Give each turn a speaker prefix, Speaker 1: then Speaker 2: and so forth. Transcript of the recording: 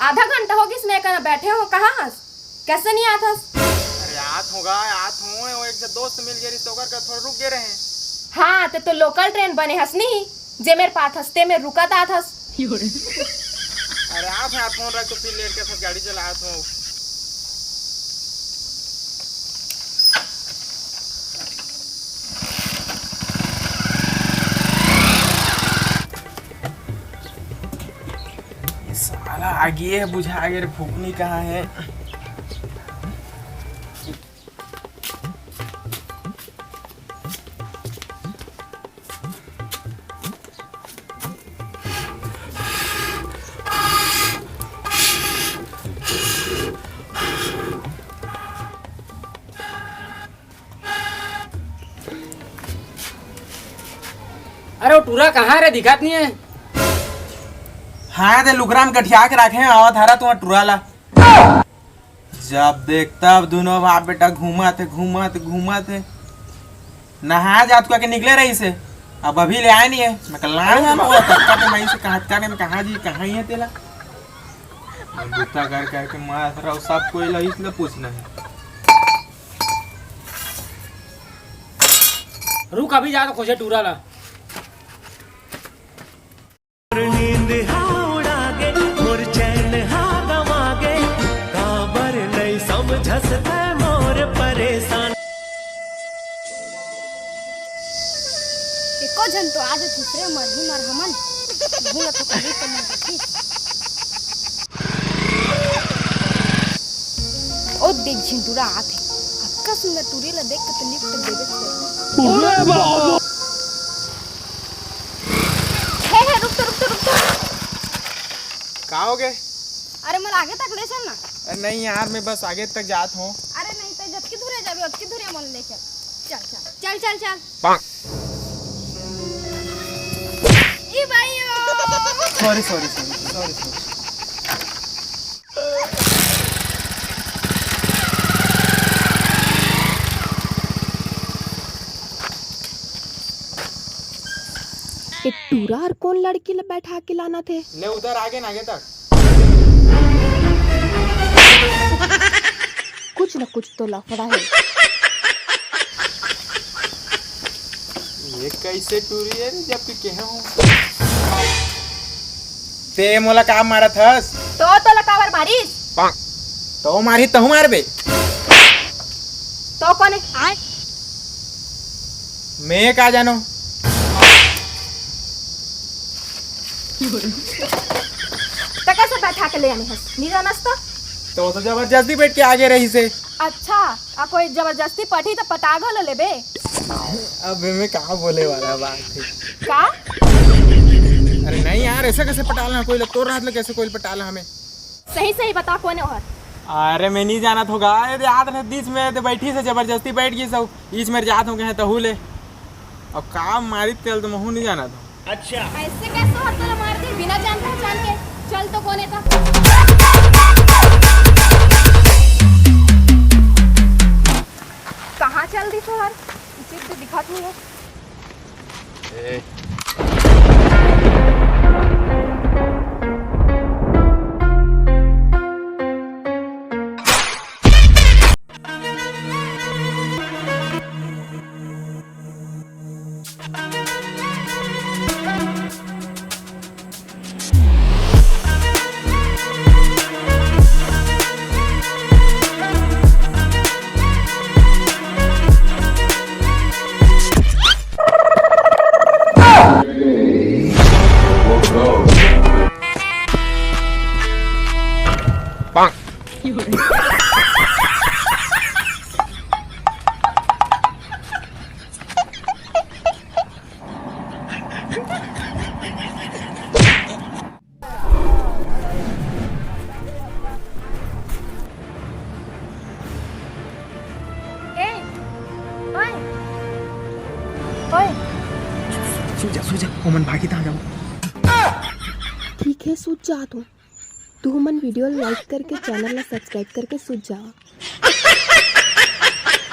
Speaker 1: आधा घंटा हो गया स्नैक करना बैठे हो, कहाँ हंस? कैसे नहीं आता?
Speaker 2: अरे आत होगा, आत हो वो एक दोस्त मिल गए तो कर थोड़ा रुक गए रहे।
Speaker 1: हाँ तो लोकल ट्रेन बने हंसनी ही जे मेरे पास हंसते में रुका था हंस।
Speaker 2: अरे आप हैं, आप फोन रख तो फिर लेट के सब गाड़ी चला हूँ। साला आगे है, बुझा आगे फूकनी कहाँ है।
Speaker 3: अरे वो टूरा कहाँ रे, दिखात नहीं है।
Speaker 2: हाँ तो लुकराम कटिया के रखे आवा थारा तुम्हारा टुराला। जब देखता अब दोनों बाप बेटा घूमा थे नहा जात को के निकले रही से। अब अभी ले आए नहीं है, मैं कल कहाँ जी कहाँ ही है तेला। गुस्सा कर के मार रहा सब कोई ला इसलिए पूछना है।
Speaker 3: रुक अभी जाकर खोजे टूरा ला।
Speaker 1: एको जन तो आज दूसरे मरही मर हमन भूल तो कभी तो मर रखी। ओ देख झिंटूरा आथे अक्का सुंदर टूरी ला देख के तो लिफ्ट देवे छे। ओरे बाबा हे रुक तो
Speaker 2: कहाँ हो गए?
Speaker 1: अरे मोर आगे तक ले चल ना।
Speaker 2: नहीं यार मैं बस आगे तक जात हूँ।
Speaker 1: अरे नहीं तो जबकि दूरे जाबे उतकी दूरे मन ले चल। ई भाईयो
Speaker 2: सॉरी।
Speaker 1: एक टूरा और कौन लड़की ले बैठा के लाना थे?
Speaker 2: ले उधर आगे तक।
Speaker 1: कुछ न कुछ तो लफड़ा है।
Speaker 2: ये कैसे टूरी है जबकि कहे हूँ ते मोला काम मारा थस
Speaker 1: तो लकावर मारिस
Speaker 2: तो मारी तहु मार बे
Speaker 1: तो कौन है?
Speaker 2: मैं का जानो।
Speaker 1: तो कैसे बैठा के ले आनी हस? नहीं जानस
Speaker 2: तो जबरदस्ती बैठ के आगे रही से।
Speaker 1: अच्छा आ कोई जबरदस्ती पठी तो पटागो ले लेबे।
Speaker 2: अब मैं कहाँ बोले वाला बात है
Speaker 1: का?
Speaker 2: अरे नहीं यार ऐसा कैसे पटाला कोई लोग तोड़ रहा कैसे कोई पटाला हमें।
Speaker 1: सही बता कौन है?
Speaker 2: अरे मैं नहीं जाना होगा याद रहे बीच में तो बैठी से जबरदस्ती बैठ गई सब बीच में जात हो गए तहू ले और काम मारी तेल तो महू नहीं जाना था।
Speaker 1: अच्छा ऐसे कैसे होता है मार के बिना जान पहचान के? चल तो कौन है था? कहाँ चल रही तो हर इसे तो दिखात नहीं है।
Speaker 2: सूझा ओमन भागी था जाओ।
Speaker 1: ठीक है सूझ जा तू मन वीडियो लाइक करके चैनल ला सब्सक्राइब करके सूझ जा।